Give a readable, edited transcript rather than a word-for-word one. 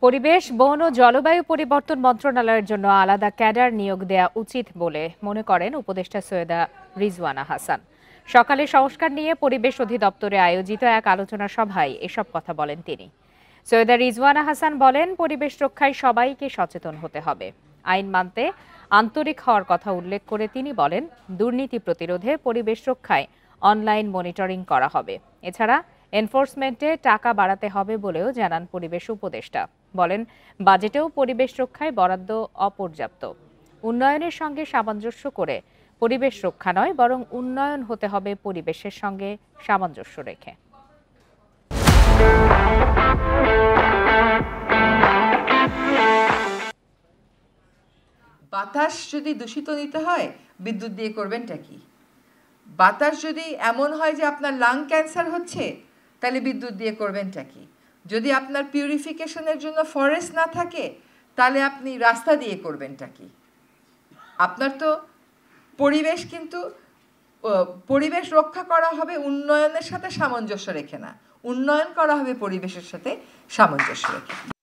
পরিবেশ, বন ও জলবায়ু পরিবর্তন মন্ত্রণালয়ের জন্য আলাদা ক্যাডার নিয়োগ দেয়া উচিত বলে মনে করেন উপদেষ্টা সৈয়দা রিজওয়ানা হাসান। সকালে সংস্কার নিয়ে পরিবেশ অধিদপ্তরে আয়োজিত এক আলোচনা সভায় এসব কথা বলেন তিনি। সৈয়দা রিজওয়ানা হাসান বলেন, পরিবেশ রক্ষায় সবাইকে সচেতন হতে হবে। আইন মানতে আন্তরিক হওয়ার কথা উল্লেখ করে তিনি বলেন, দুর্নীতি প্রতিরোধে পরিবেশ রক্ষায় অনলাইন মনিটরিং করা হবে। এছাড়া এনফোর্সমেন্টে টাকা বাড়াতে হবে বলেও জানান পরিবেশ উপদেষ্টা। বলেন, বাজেটেও পরিবেশ রক্ষায় বরাদ্দ অপর্যাপ্ত। উন্নয়নের সঙ্গে সামঞ্জস্য করে পরিবেশ রক্ষা নয়, বরং উন্নয়ন হতে হবে পরিবেশের সঙ্গে সামঞ্জস্য রেখে। বাতাস যদি দূষিত নিতে হয়, বিদ্যুৎ দিয়ে করবেনটা কি? বাতাস যদি এমন হয় যে আপনার লাং ক্যান্সার হচ্ছে, তাহলে বিদ্যুৎ দিয়ে করবেনটা কি? যদি আপনার পিউরিফিকেশনের জন্য ফরেস্ট না থাকে, তাহলে আপনি রাস্তা দিয়ে করবেনটা কি? আপনার তো পরিবেশ, কিন্তু পরিবেশ রক্ষা করা হবে উন্নয়নের সাথে সামঞ্জস্য রেখে না, উন্নয়ন করা হবে পরিবেশের সাথে সামঞ্জস্য রেখে।